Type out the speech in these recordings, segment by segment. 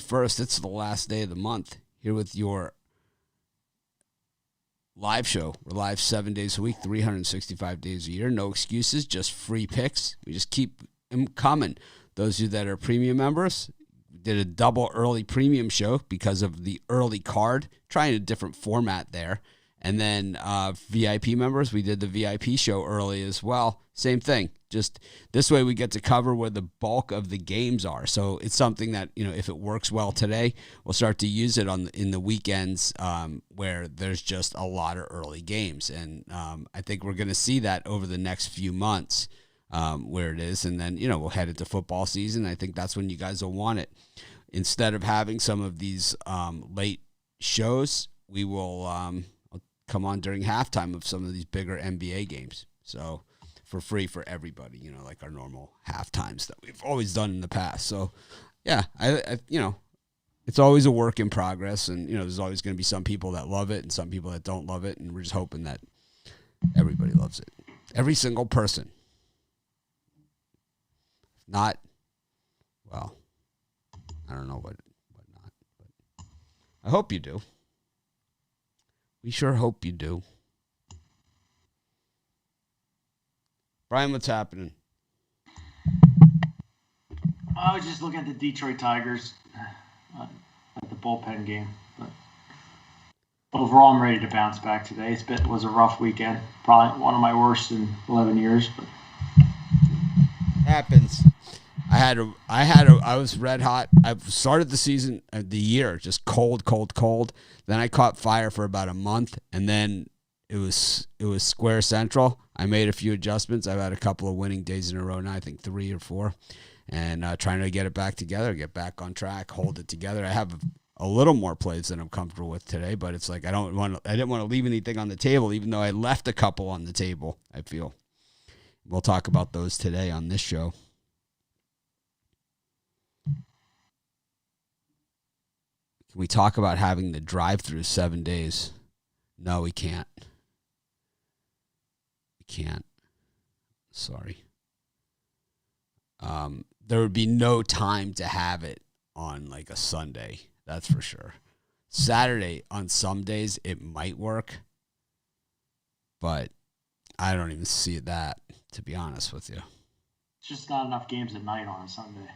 First, it's the last day of the month here with your live show. We're live 7 days a week, 365 days a year. No excuses, just free picks. We just keep them coming. Those of you that are premium members, did a double early premium show because of the early card, trying a different format there. And then VIP members, we did the VIP show early as well. Same thing. Just this way we get to cover where the bulk of the games are. So it's something that, if it works well today, we'll start to use it in the weekends where there's just a lot of early games. And I think we're going to see that over the next few months where it is. And then, we'll head into football season. I think that's when you guys will want it. Instead of having some of these late shows, we will come on during halftime of some of these bigger NBA games. So for free for everybody, like our normal halftimes that we've always done in the past. So yeah, I it's always a work in progress, and there's always going to be some people that love it and some people that don't love it, and we're just hoping that everybody loves it. Every single person. If not, well, I don't know what not, but I hope you do. We sure hope you do. Brian, what's happening? I was just looking at the Detroit Tigers at the bullpen game. But overall, I'm ready to bounce back today. It was a rough weekend. Probably one of my worst in 11 years. But happens. I was red hot. I started the season, the year, just cold. Then I caught fire for about a month, and then it was square central. I made a few adjustments. I've had a couple of winning days in a row now, I think 3 or 4, and trying to get it back together, get back on track, hold it together. I have a little more plays than I'm comfortable with today, but it's like I didn't want to leave anything on the table, even though I left a couple on the table, I feel. We'll talk about those today on this show. Can we talk about having the drive-through 7 days? No, we can't. We can't. Sorry. There would be no time to have it on like a Sunday. That's for sure. Saturday on some days it might work, but I don't even see that, to be honest with you. It's just not enough games at night on a Sunday.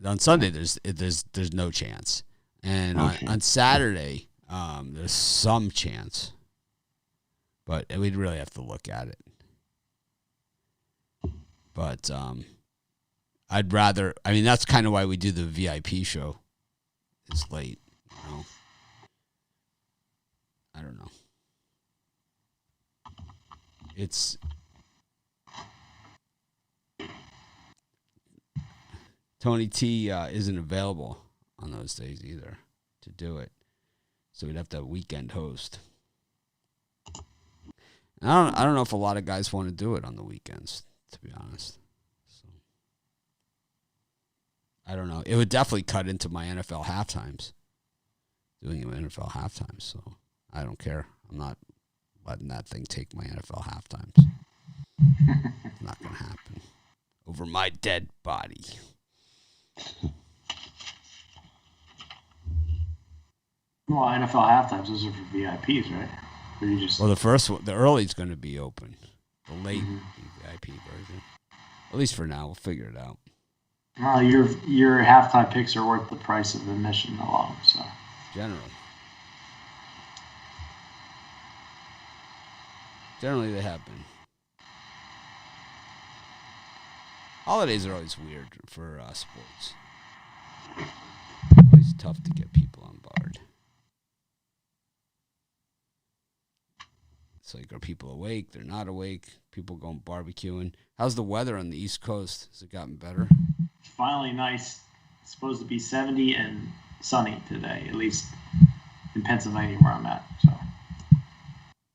On Sunday, there's no chance. And on Saturday, there's some chance. But we'd really have to look at it. But I'd rather, that's kind of why we do the VIP show. It's late, I don't know. It's Tony T isn't available on those days either to do it. So we'd have to have a weekend host. And I don't know if a lot of guys want to do it on the weekends, to be honest. So I don't know. It would definitely cut into my NFL halftimes. Doing NFL halftimes, so I don't care. I'm not letting that thing take my NFL halftimes. It's not going to happen. Over my dead body. Well, NFL halftimes, those are for VIPs, right? Or you just... Well, the first one, the early's going to be open. The late VIP version. At least for now, we'll figure it out. Well, your halftime picks are worth the price of admission alone, so. Generally they have been. Holidays are always weird for sports. Always tough to get people on board. It's like, are people awake? They're not awake. People going barbecuing. How's the weather on the East Coast? Has it gotten better? Finally nice. It's supposed to be 70 and sunny today, at least in Pennsylvania where I'm at. So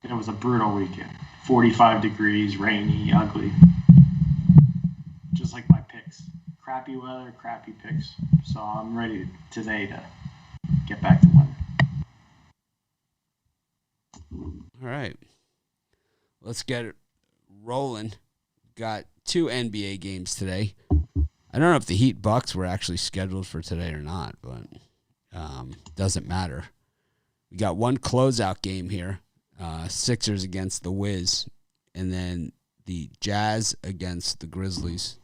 it was a brutal weekend. 45 degrees, rainy, ugly. Just like my picks. Crappy weather, crappy picks. So I'm ready today to get back to winning. All right. Let's get it rolling. Got 2 NBA games today. I don't know if the Heat Bucks were actually scheduled for today or not, but doesn't matter. We got one closeout game here. Sixers against the Wiz, and then the Jazz against the Grizzlies.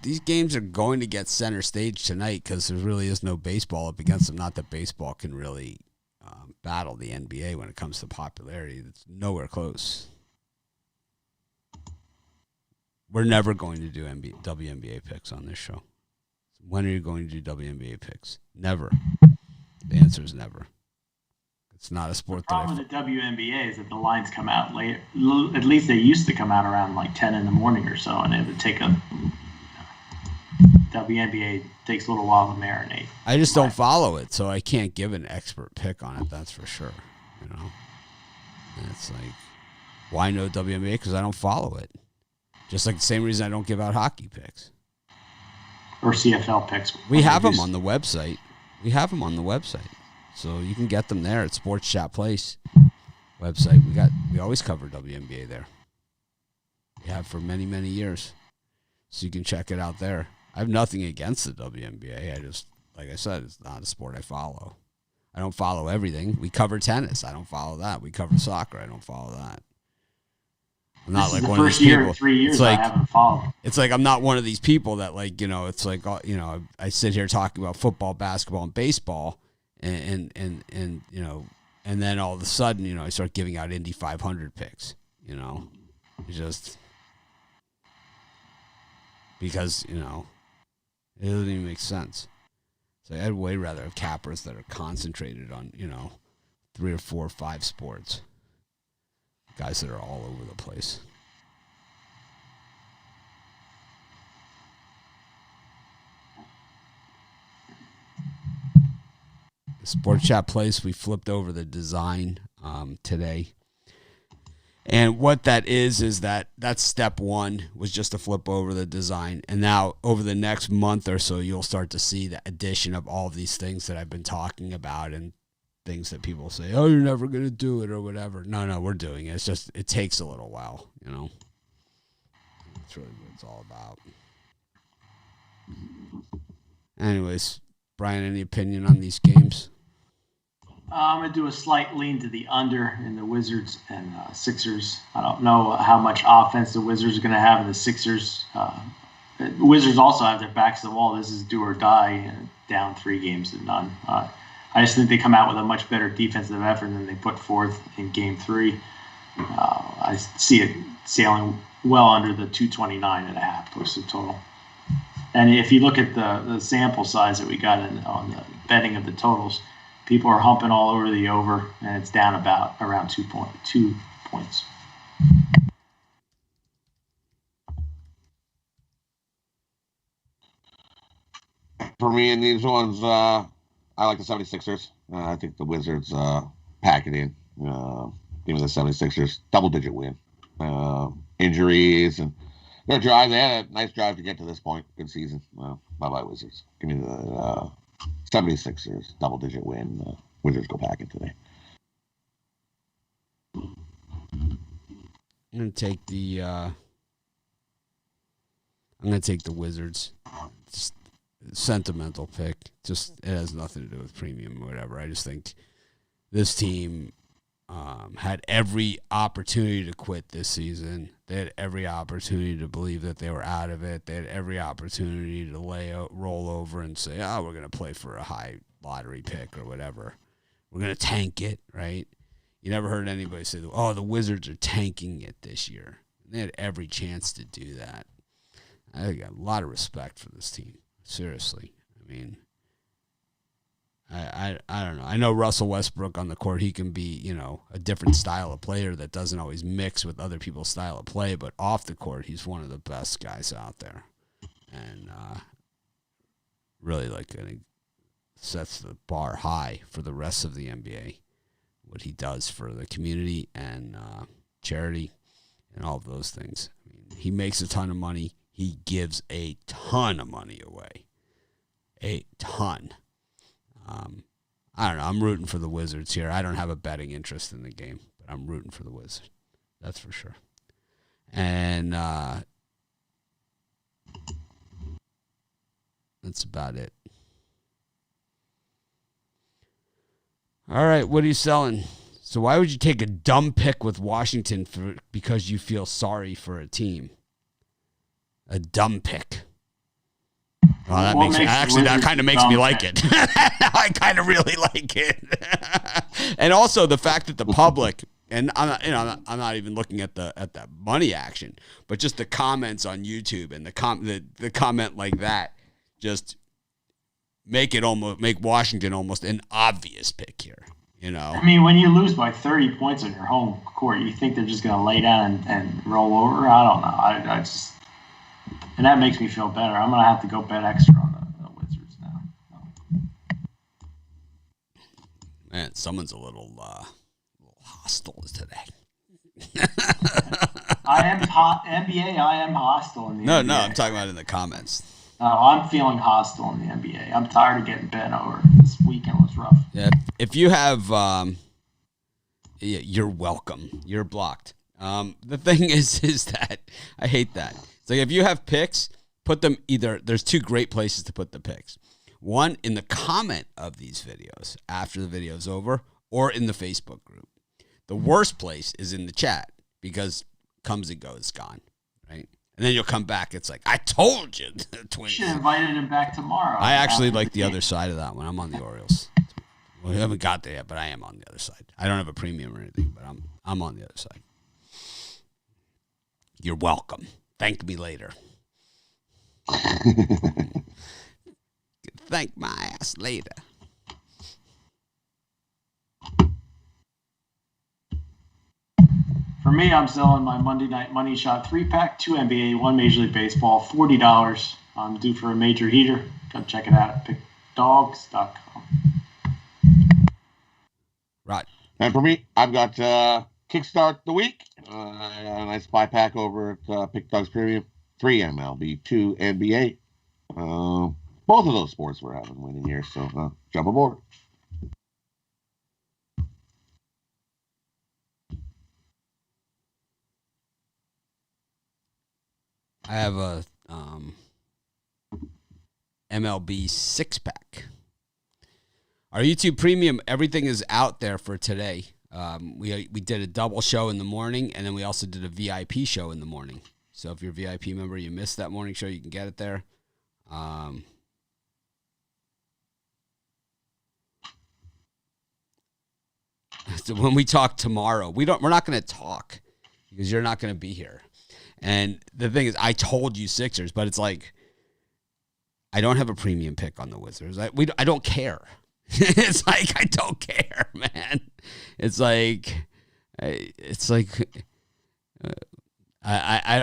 These games are going to get center stage tonight because there really is no baseball up against them. Not that baseball can really battle the NBA when it comes to popularity. It's nowhere close. We're never going to do WNBA picks on this show. When are you going to do WNBA picks? Never. The answer is never. It's not a sport. The problem with the WNBA is that the lines come out late. At least they used to come out around like 10 in the morning or so, and it would take WNBA takes a little while to marinate. I just don't follow it, so I can't give an expert pick on it. That's for sure. You know, and it's like, why no WNBA? Because I don't follow it. Just like the same reason I don't give out hockey picks or CFL picks. We have them on the website. So you can get them there at Sports Chat Place website. We always cover WNBA there. We have for many, many years. So you can check it out there. I have nothing against the WNBA. I just, like I said, it's not a sport I follow. I don't follow everything. We cover tennis. I don't follow that. We cover soccer. I don't follow that. I'm not like one of these people. First year in 3 years I haven't followed. It's like I'm not one of these people that, like, you know, it's like, you know, I sit here talking about football, basketball, and baseball, and you know, and then all of a sudden, you know, I start giving out Indy 500 picks, you know, just because, you know, it doesn't even make sense. So I'd way rather have cappers that are concentrated on, you know, 3 or 4 or 5 sports. Guys that are all over the place. The Sports Chat Place, we flipped over the design today. And what that is that that's step one, was just to flip over the design. And now over the next month or so, you'll start to see the addition of all of these things that I've been talking about and things that people say, oh, you're never going to do it or whatever. No, we're doing it. It's just, it takes a little while, you know. That's really what it's all about. Anyways, Brian, any opinion on these games? I'm going to do a slight lean to the under in the Wizards and Sixers. I don't know how much offense the Wizards are going to have in the Sixers. The Wizards also have their backs to the wall. This is do or die, down 3 games to none. I just think they come out with a much better defensive effort than they put forth in Game 3. I see it sailing well under the 229.5 posted total. And if you look at the sample size that we got on the betting of the totals, people are humping all over the over, and it's down around 2 points. For me in these ones, I like the 76ers. I think the Wizards pack it in. Give me the 76ers. Double-digit win. Injuries and their drive. They had a nice drive to get to this point. Good season. Bye-bye, Wizards. Give me the 76ers. Double-digit win. Wizards go pack it today. I'm going to take the Wizards. Just sentimental pick. Just, it has nothing to do with premium or whatever. I just think this team had every opportunity to quit this season. They had every opportunity to believe that they were out of it. They had every opportunity to roll over and say, oh, we're going to play for a high lottery pick or whatever. We're going to tank it, right? You never heard anybody say, oh, the Wizards are tanking it this year. They had every chance to do that. I got a lot of respect for this team. Seriously. I mean, I don't know. I know Russell Westbrook on the court, he can be, you know, a different style of player that doesn't always mix with other people's style of play, but off the court, he's one of the best guys out there. And really, like, I think sets the bar high for the rest of the NBA, what he does for the community and charity and all of those things. I mean, he makes a ton of money. He gives a ton of money away. A ton. I don't know. I'm rooting for the Wizards here. I don't have a betting interest in the game, but I'm rooting for the Wizards. That's for sure. And That's about it. All right, what are you selling? So why would you take a dumb pick with Washington because you feel sorry for a team? A dumb pick. Well, that kind of makes me like it. I kind of really like it. And also the fact that the public, and I'm not even looking at the money action, but just the comments on YouTube and the comment like that, just make Washington almost an obvious pick here. I mean, when you lose by 30 points on your home court, you think they're just going to lay down and roll over? I don't know. I just, and that makes me feel better. I'm going to have to go bet extra on the Wizards now. Man, someone's a little hostile today. I am NBA. I am hostile in the NBA. No, I'm talking about in the comments. I'm feeling hostile in the NBA. I'm tired of getting bent over. This weekend was rough. Yeah, if you have, you're welcome. You're blocked. The thing is that I hate that. It's like if you have picks, put them either. There's two great places to put the picks. One in the comment of these videos after the video's over, or in the Facebook group. The worst place is in the chat because comes and goes, gone, right? And then you'll come back. It's like, I told you. Twins. You should have invited him back tomorrow. I actually like the other side of that one. I'm on the Orioles. Well, we haven't got there yet, but I am on the other side. I don't have a premium or anything, but I'm on the other side. You're welcome. Thank me later. Thank my ass later. For me, I'm selling my Monday Night Money Shot 3-pack, 2 NBA, 1 Major League Baseball, $40. I'm due for a major heater. Come check it out at pickdogs.com. Right. And for me, I've got Kickstart the Week. A nice buy pack over at Pick Dogs Premium. 3 MLB, 2 NBA. Both of those sports we're having winning here, so jump aboard. I have a MLB 6-pack. Our YouTube Premium, everything is out there for today. We did a double show in the morning, and then we also did a VIP show in the morning. So if you're a VIP member, you missed that morning show, you can get it there. So when we talk tomorrow, we're not going to talk because you're not going to be here. And the thing is, I told you Sixers, but it's like I don't have a premium pick on the Wizards. I don't care. It's like I don't care, man. It's like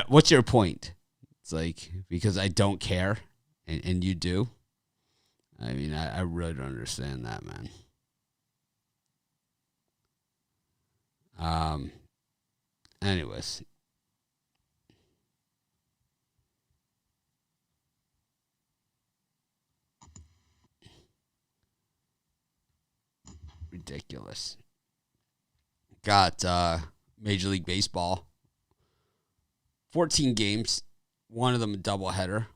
what's your point? It's like because I don't care, and you do. I mean, I really don't understand that, man. Anyways. Ridiculous. Got Major League Baseball. 14 games. One of them a doubleheader.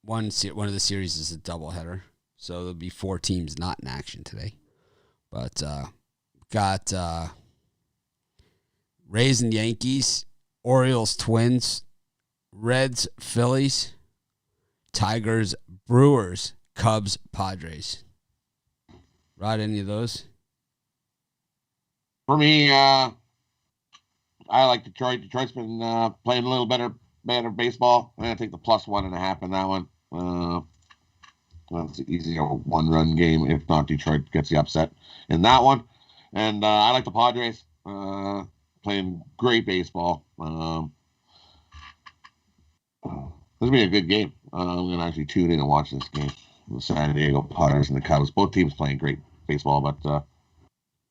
One of the series is a doubleheader. So there'll be 4 teams not in action today. But got Rays and Yankees, Orioles, Twins, Reds, Phillies, Tigers, Brewers, Cubs, Padres. Rod, any of those? For me, I like Detroit. Detroit's been playing a little better baseball. I'm going to take the +1.5 in that one. It's an easy 1-run game. If not, Detroit gets the upset in that one. And I like the Padres. Playing great baseball. This will be a good game. I'm going to actually tune in and watch this game. The San Diego Padres and the Cubs. Both teams playing great baseball, but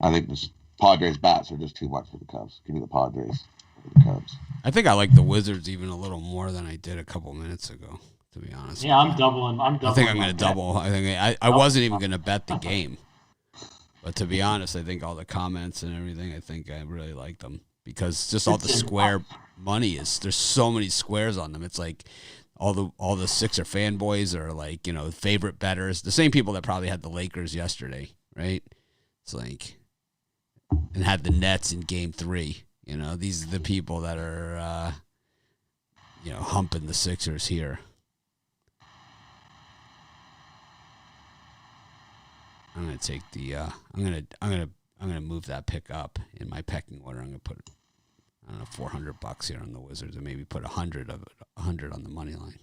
I think the Padres bats are just too much for the Cubs. Give me the Padres for the Cubs. I think I like the Wizards even a little more than I did a couple minutes ago, to be honest. Yeah, I'm doubling. I think I'm going to double. I wasn't even going to bet the game. But to be honest, I think all the comments and everything, I think I really like them. Because just all the square money there's so many squares on them. It's like all the Sixer fanboys are like, favorite bettors. The same people that probably had the Lakers yesterday, right? It's like, and had the Nets in Game 3. These are the people that are, humping the Sixers here. I'm gonna take the. I'm gonna move that pick up in my pecking order. I'm gonna put, I don't know, $400 here on the Wizards, and maybe put 100 on the money line.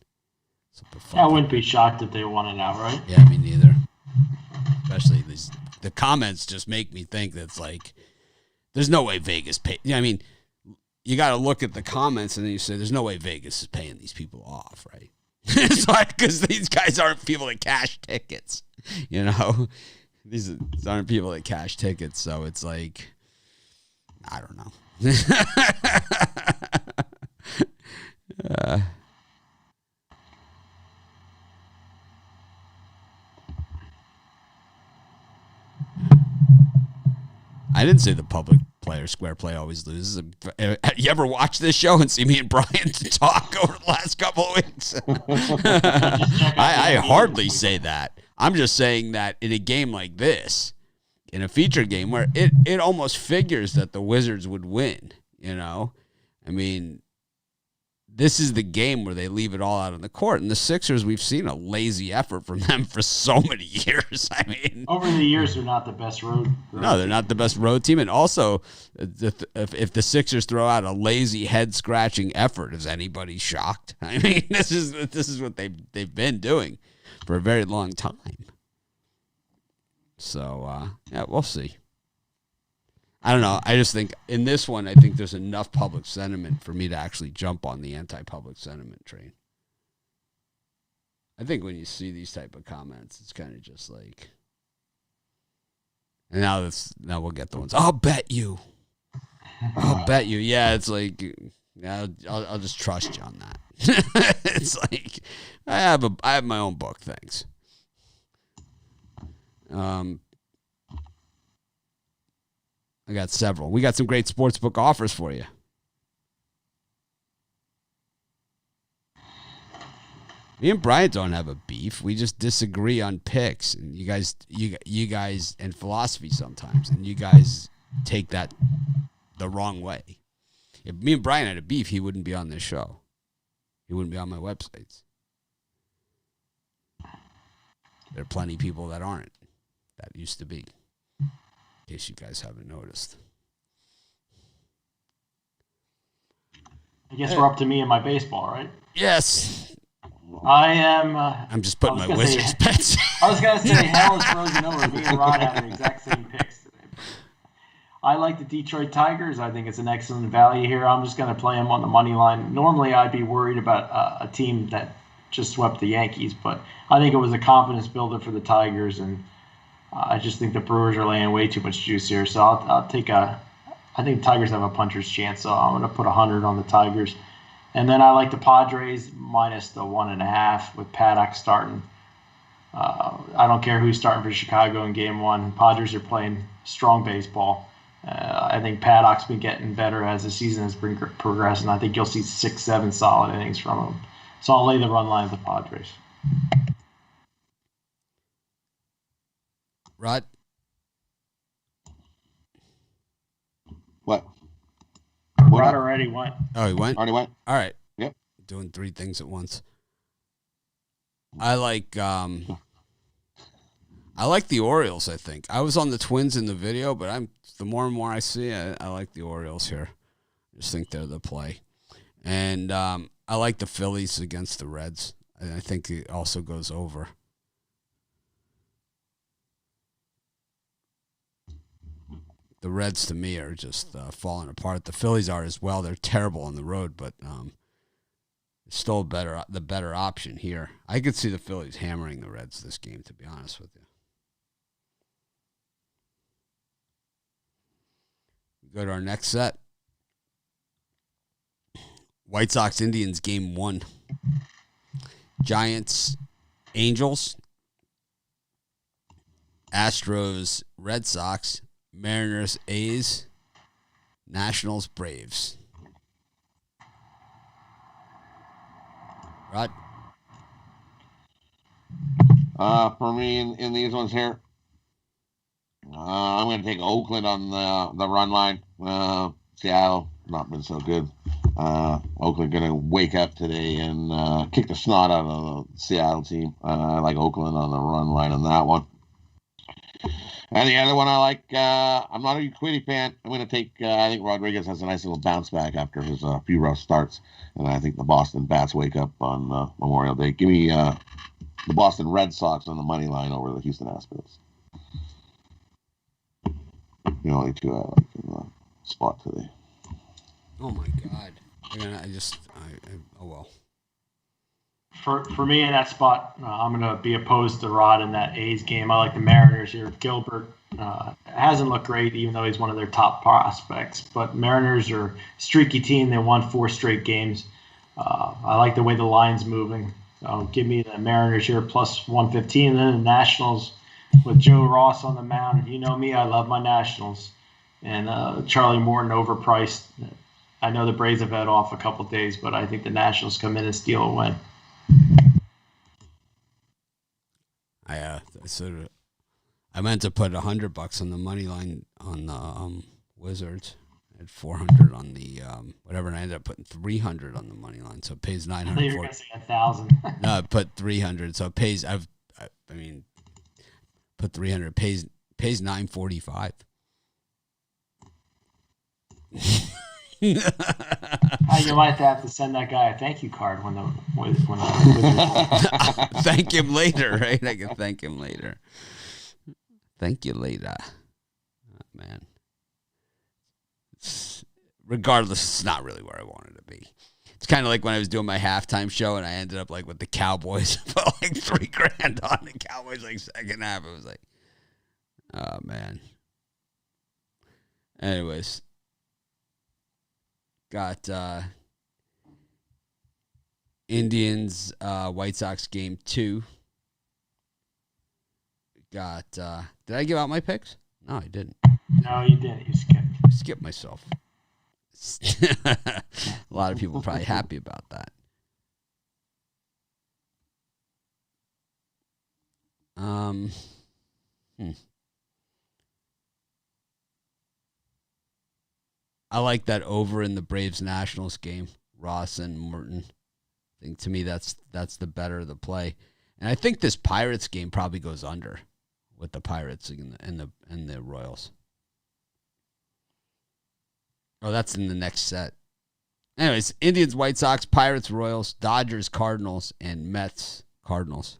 So I wouldn't be shocked if they won it outright. Yeah, me neither. Especially the comments just make me think that's like, there's no way Vegas pay. You got to look at the comments and then you say, there's no way Vegas is paying these people off, right? It's like, because these guys aren't people that cash tickets, These aren't people that cash tickets, so it's like, I don't know. I didn't say the public player square play always loses. You ever watch this show and see me and Brian talk over the last couple of weeks? I hardly say that. I'm just saying that in a game like this, in a feature game where it almost figures that the Wizards would win, this is the game where they leave it all out on the court. And the Sixers, we've seen a lazy effort from them for so many years. Over the years, they're not the best road. No, they're not the best road team. And also, if the Sixers throw out a lazy, head-scratching effort, is anybody shocked? This is what they've been doing for a very long time. So, we'll see. I don't know. I just think in this one, I think there's enough public sentiment for me to actually jump on the anti-public sentiment train. I think when you see these type of comments, it's kind of just like, and now we'll get the ones. I'll bet you. Yeah, it's like, I'll just trust you on that. It's like I have my own book. Thanks. I got several. We got some great sportsbook offers for you. Me and Brian don't have a beef. We just disagree on picks, and you guys, and philosophy sometimes, and you guys take that the wrong way. If me and Brian had a beef, he wouldn't be on this show. He wouldn't be on my websites. There are plenty of people that aren't. That used to be. In case you guys haven't noticed. I guess we're up to me and my baseball, right? Yes. I am. I'm just putting my Wizards bets. I was going to say, hell is frozen over. Me and Ron have the exact same picks today. I like the Detroit Tigers. I think it's an excellent value here. I'm just going to play them on the money line. Normally, I'd be worried about a team that just swept the Yankees, but I think it was a confidence builder for the Tigers, and I just think the Brewers are laying way too much juice here. So I'll take I think the Tigers have a puncher's chance, so I'm going to put 100 on the Tigers. And then I like the Padres minus the 1.5 with Paddock starting. I don't care who's starting for Chicago in Game 1. Padres are playing strong baseball. I think Paddock's been getting better as the season has been progressing. I think you'll see 6-7 solid innings from him. So I'll lay the run line of the Padres. Rod? What? Rod already went. Oh, he went? Already went? All right. Yep. Doing three things at once. I like the Orioles, I think. I was on the Twins in the video, but the more and more I see, I like the Orioles here. I just think they're the play. And I like the Phillies against the Reds. And I think it also goes over. The Reds, to me, are just falling apart. The Phillies are as well. They're terrible on the road, but it's still the better option here. I could see the Phillies hammering the Reds this game, to be honest with you. We go to our next set. White Sox Indians Game 1. Giants Angels. Astros Red Sox. Mariners A's. Nationals Braves. Rod? For me, in these ones here, I'm going to take Oakland on the run line. Seattle, not been so good. Oakland going to wake up today and kick the snot out of the Seattle team. I like Oakland on the run line on that one. And the other one I like, I'm not a Quiddy fan. I'm going to take, I think Rodriguez has a nice little bounce back after his few rough starts. And I think the Boston Bats wake up on Memorial Day. Give me the Boston Red Sox on the money line over the Houston Astros. The only two I like in the spot today. Oh my God! Oh well. For me in that spot, I'm going to be opposed to Rod in that A's game. I like the Mariners here. Gilbert hasn't looked great, even though he's one of their top prospects. But Mariners are a streaky team. They won 4 straight games. I like the way the line's moving. So give me the Mariners here plus 115. And then the Nationals with Joe Ross on the mound. You know me, I love my Nationals. And Charlie Morton overpriced. I know the Braves have had off a couple of days, but I think the Nationals come in and steal a win. I meant to put $100 on the money line on the Wizards. I had 400 on the whatever, and I ended up putting 300 on the money line, so it pays 940. I thought you were going to say 1,000. No, I put 300, so it pays. Put 300. Pays 945. You might have to send that guy a thank you card when the thank him later, right? I can thank him later. Thank you later. Oh, man. Regardless, it's not really where I wanted to be. It's kind of like when I was doing my halftime show and I ended up like with the Cowboys. I put like $3,000 on the Cowboys like second half. It was like, oh man. Anyways. Got Indians, White Sox game 2. Got, did I give out my picks? No, I didn't. No, you didn't. You skipped. I skipped myself. A lot of people are probably happy about that. I like that over in the Braves Nationals game, Ross and Morton. I think to me that's the better of the play, and I think this Pirates game probably goes under with the Pirates and the Royals. Oh, that's in the next set. Anyways, Indians, White Sox, Pirates, Royals, Dodgers, Cardinals, and Mets, Cardinals.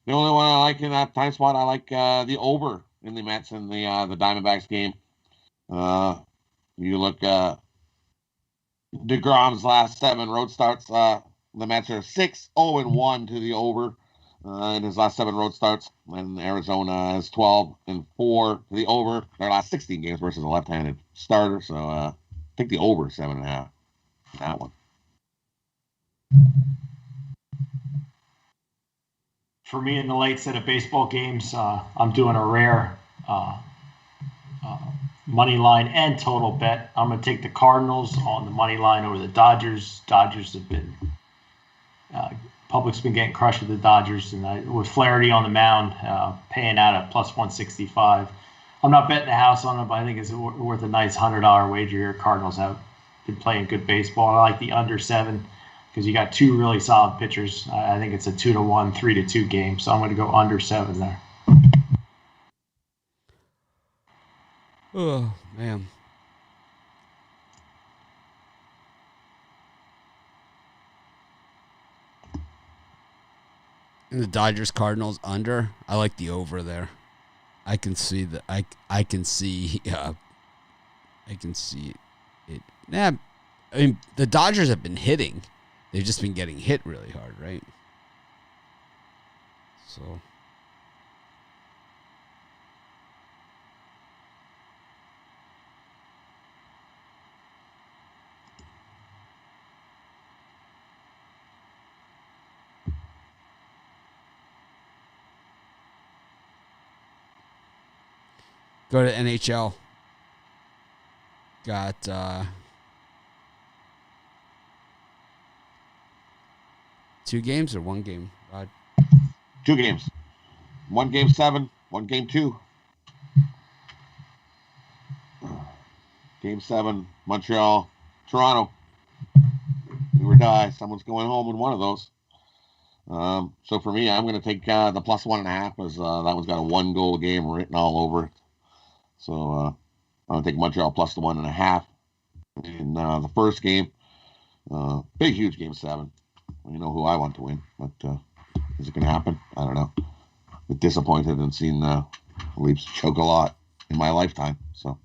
The only one I like in that time spot, I like the over in the Mets and the Diamondbacks game. You look DeGrom's last 7 road starts. The Mets are 6-0-1 to the over in his last 7 road starts, and Arizona is 12-4 to the over their last 16 games versus a left-handed starter. So take the over 7.5. That one. For me, in the late set of baseball games, I'm doing a rare money line and total bet. I'm going to take the Cardinals on the money line over the Dodgers. Dodgers have been public's been getting crushed with the Dodgers, and with Flaherty on the mound, paying out at plus 165. I'm not betting the house on it, but I think it's worth a nice $100 wager here. Cardinals have been playing good baseball. I like the under 7. Because you got 2 really solid pitchers. I think it's a 2-1, 3-2 game. So I'm going to go under 7 there. Oh, man. And the Dodgers Cardinals under. I like the over there. I can see the I can see it. Nah, I mean the Dodgers have been hitting. They've just been getting hit really hard, right? So go to NHL. Got 2 games or 1 game, Rod? 2 games. 1 game 7, 1 game 2. Game 7, Montreal, Toronto. Do or die. Someone's going home in one of those. So for me, I'm going to take the plus 1.5 as that one's got a 1-goal game written all over it. So I'm going to take Montreal plus the 1.5 in the first game. Big, huge game 7. You know who I want to win, but is it going to happen? I don't know. I'm disappointed and seen the Leafs choke a lot in my lifetime. So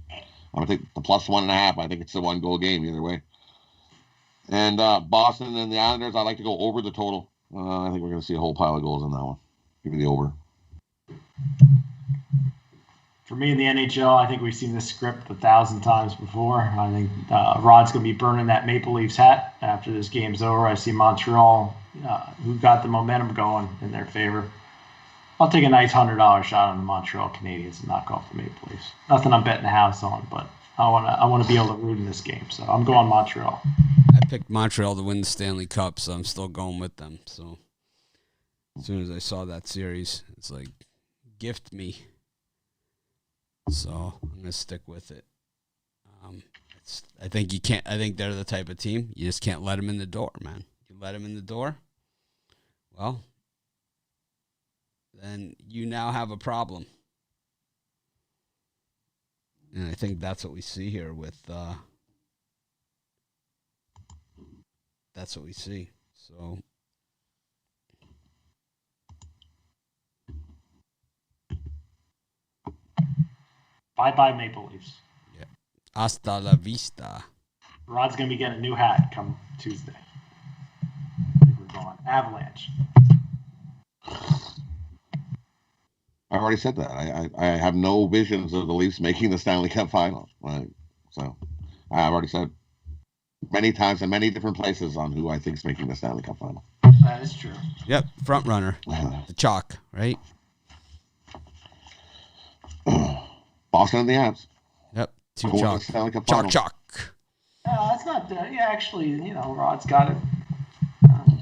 I'm going to take the plus 1.5. I think it's a 1-goal game either way. And Boston and the Islanders, I like to go over the total. I think we're going to see a whole pile of goals in that one. Give me the over. For me in the NHL, I think we've seen this script 1,000 times before. I think Rod's going to be burning that Maple Leafs hat after this game's over. I see Montreal, who got the momentum going in their favor. I'll take a nice $100 shot on the Montreal Canadiens and knock off the Maple Leafs. Nothing I'm betting the house on, but I want to be able to root in this game, so I'm going Montreal. I picked Montreal to win the Stanley Cup, so I'm still going with them. So as soon as I saw that series, it's like, gift me. So I'm gonna stick with it. I think you can't. I think they're the type of team you just can't let them in the door, man. You let them in the door, well, then you now have a problem. And I think that's what we see here with. That's what we see. So. Bye-bye Maple Leafs. Yeah. Hasta la vista. Rod's going to be getting a new hat come Tuesday. I think we're going Avalanche. I already said that. I have no visions of the Leafs making the Stanley Cup final. So I've already said many times in many different places on who I think is making the Stanley Cup final. That is true. Yep, front runner. The chalk, right? Boston and the Avs. Yep, 2 chalk. Chalk. That's not. Actually, Rod's got it.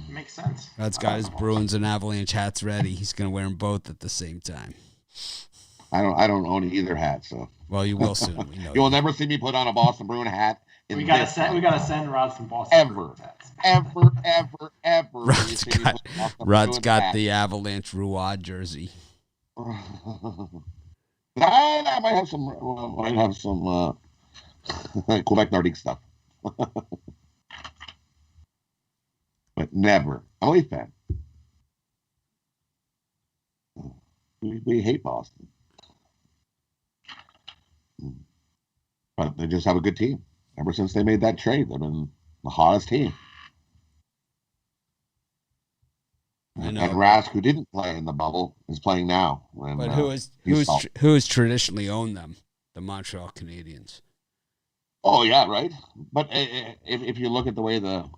Makes sense. Rod's got his Bruins and Avalanche hats ready. He's gonna wear them both at the same time. I don't own either hat, so. Well, you will soon. We know you will never see me put on a Boston Bruin hat. We gotta send Rod some Boston Bruins hats. Ever. Rod's got the Avalanche Rouen jersey. I might have some Quebec Nordique stuff. But never. I'm a Leaf fan. We hate Boston. But they just have a good team. Ever since they made that trade, they've been the hottest team. And Rask, who didn't play in the bubble, is playing now. But who has traditionally owned them? The Montreal Canadiens. Oh yeah, right. But if you look at the way the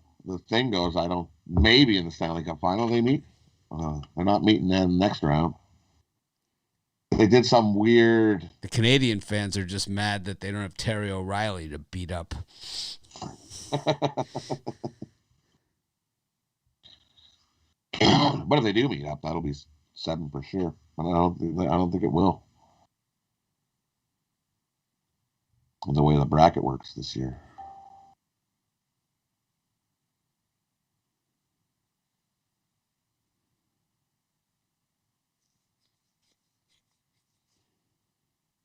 thing goes, maybe in the Stanley Cup final they meet. They're not meeting in the next round. They did some weird. The Canadian fans are just mad that they don't have Terry O'Reilly to beat up. But if they do meet up, that'll be 7 for sure. But I don't think it will. The way the bracket works this year.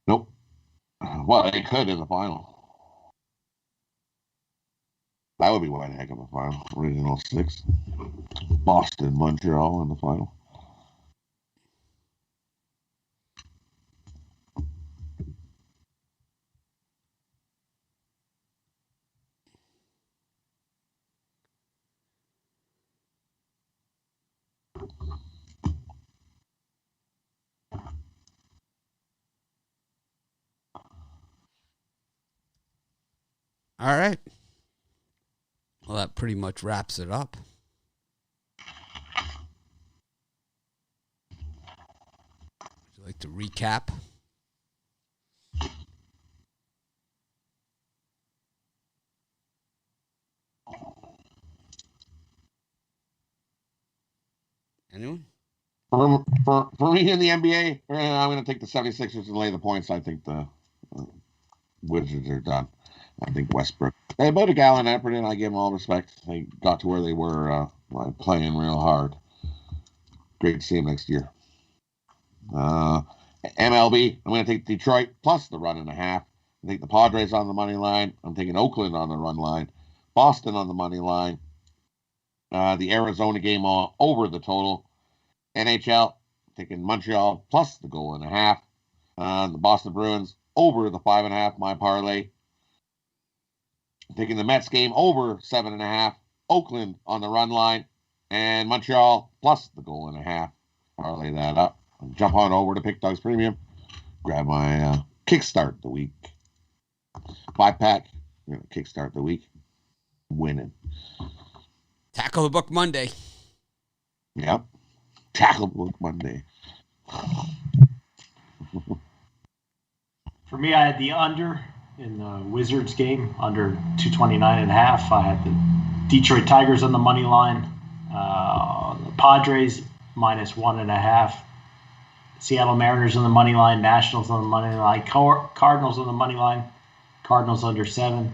Nope. Well, they could in the final. That would be one heck of a final. Original 6. Boston, Montreal in the final. All right. Well, that pretty much wraps it up. Would you like to recap? Anyone? For me in the NBA, I'm going to take the 76ers and lay the points. I think the Wizards are done. I think Westbrook. Hey, about a Gallon Epperton, I give them all respect. They got to where they were by playing real hard. Great to see them next year. MLB, I'm going to take Detroit plus the 1.5. I think the Padres on the money line. I'm taking Oakland on the run line. Boston on the money line. The Arizona game over the total. NHL, taking Montreal plus the 1.5. The Boston Bruins over the 5.5, my parlay. Taking the Mets game over 7.5. Oakland on the run line. And Montreal plus the 1.5. Parlay that up. Jump on over to Pick Dogs Premium. Grab my Kickstart the week. 5-pack. We're going to kickstart the week. Winning. Tackle the book Monday. Yep. Tackle the book Monday. For me, I had the under in the Wizards game, under 229.5. I had the Detroit Tigers on the money line. The Padres minus 1.5. Seattle Mariners on the money line. Nationals on the money line. Cardinals on the money line. Cardinals under 7.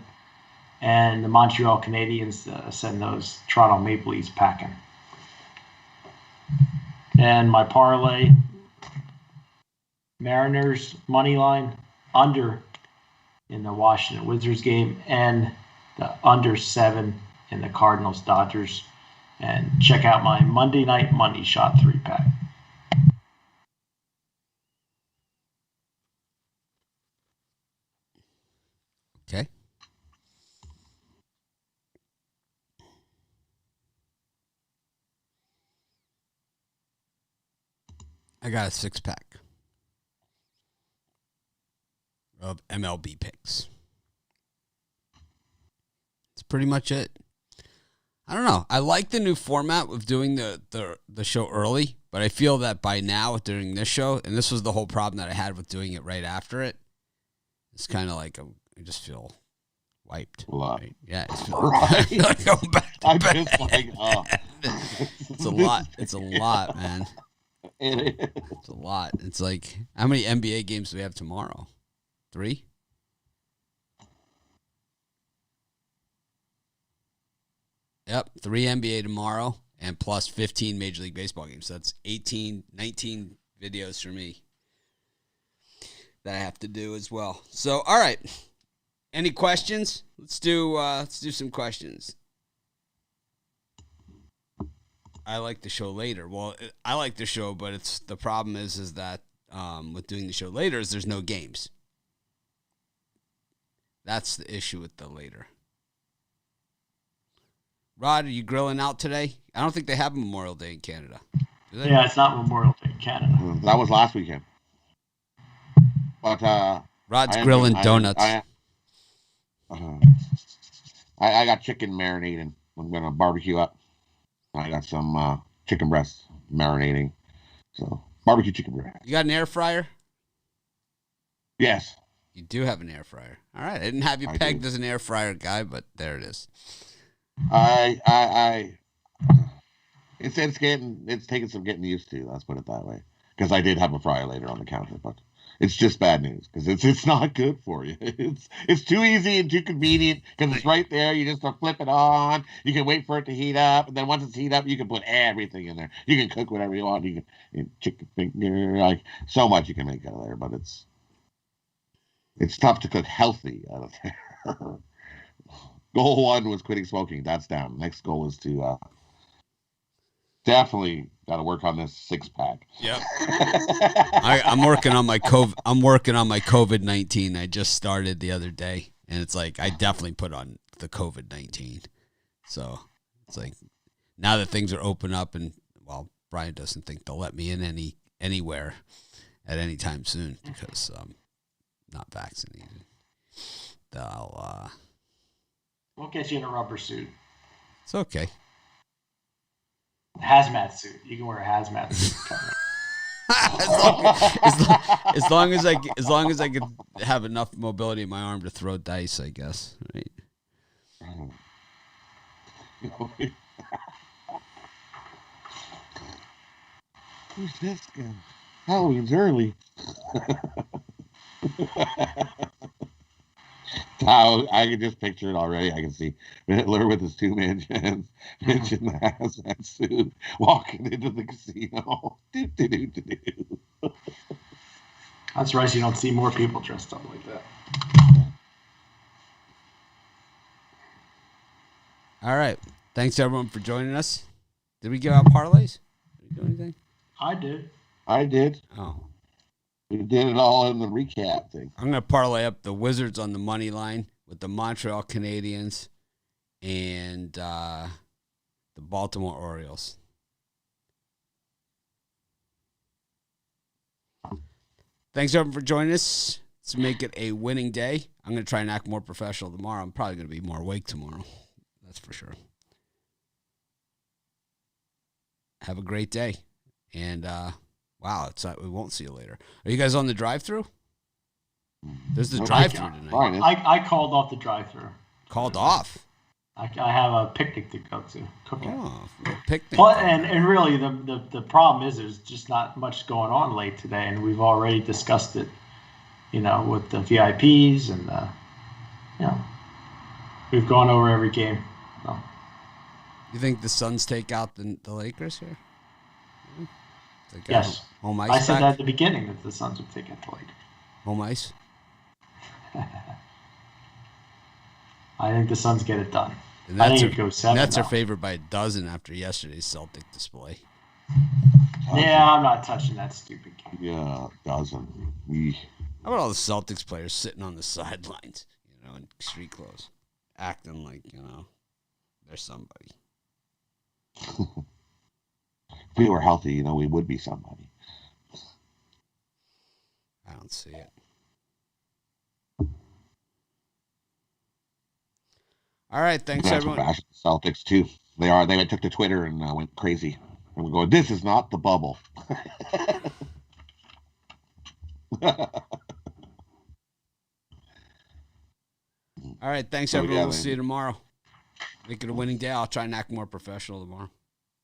And the Montreal Canadiens send those Toronto Maple Leafs packing. And my parlay, Mariners money line under in the Washington Wizards game, and the under 7 in the Cardinals Dodgers. And check out my Monday Night Money Shot 3-pack. Okay. I got a 6-pack of MLB picks. That's pretty much it. I don't know. I like the new format of doing the show early, but I feel that by now during this show, and this was the whole problem that I had with doing it right after it, it's kind of like I just feel wiped. Right? Yeah, I feel like going back to bed. Just like, It's a lot. It's a lot, man. It's a lot. It's like, how many NBA games do we have tomorrow? 3? Yep, 3 NBA tomorrow and plus 15 Major League Baseball games. So that's 19 videos for me that I have to do as well. So, all right. Any questions? Let's do some questions. I like the show later. Well, I like the show, but it's the problem is that with doing the show later is there's no games. That's the issue with the later. Rod, are you grilling out today? I don't think they have Memorial Day in Canada. Do they? Yeah, it's not Memorial Day in Canada. That was last weekend. But Rod's grilling donuts. I got chicken marinating. I'm gonna barbecue up. I got some chicken breasts marinating. So barbecue chicken breast. You got an air fryer? Yes. You do have an air fryer. All right. I didn't have you pegged as an air fryer guy, but there it is. It's taking some getting used to. Let's put it that way. Because I did have a fryer later on the counter, but it's just bad news because it's not good for you. It's too easy and too convenient because it's right there. You just flip it on. You can wait for it to heat up, and then once it's heat up, you can put everything in there. You can cook whatever you want. You can chicken finger, like so much you can make out of there, but it's tough to cook healthy out of there. Goal 1 was quitting smoking. That's down. Next goal is to definitely got to work on this 6-pack. Yep. I'm working on my COVID. I'm working on my COVID-19. I just started the other day, and it's like I definitely put on the COVID-19. So it's like now that things are open up, and well, Brian doesn't think they'll let me in anywhere at any time soon because I'm not vaccinated. We'll get you in a rubber suit. It's okay. Hazmat suit. You can wear a hazmat suit. as long as I could have enough mobility in my arm to throw dice, I guess. Right. Who's this guy? Halloween's early. I can just picture it already. I can see Hitler with his two-man chance, Mitch in the hazmat suit, walking into the casino. I'm surprised you don't see more people dressed up like that. All right. Thanks, everyone, for joining us. Did we give out parlays? Did we do anything? I did. I did. Oh. We did it all in the recap thing. I'm going to parlay up the Wizards on the money line with the Montreal Canadiens and the Baltimore Orioles. Thanks, everyone, for joining us. Let's make it a winning day. I'm going to try and act more professional tomorrow. I'm probably going to be more awake tomorrow. That's for sure. Have a great day. And, wow, it's we won't see you later. Are you guys on the drive-thru? There's the drive-thru tonight. I called off the drive-thru. Called off? I have a picnic to go to. Cooking. Oh, a picnic. But, and really, the problem is there's just not much going on late today, and we've already discussed it, with the VIPs and, we've gone over every game. So. You think the Suns take out the Lakers here? Yes. Home ice I said back? that at the beginning that the Suns would take out the Lakers. Home ice? I think the Suns get it done. And I think it goes 7. Nets are favored by a dozen after yesterday's Celtic display. Yeah, I'm not touching that stupid game. Yeah, dozen. How about all the Celtics players sitting on the sidelines, in street clothes, acting like, they're somebody. If we were healthy, we would be somebody. I don't see it. All right, thanks, everyone. Bashing the Celtics, too. They took to Twitter and went crazy. And we're going, this is not the bubble. All right, thanks, everyone. We'll see you tomorrow. Make it a winning day. I'll try and act more professional tomorrow.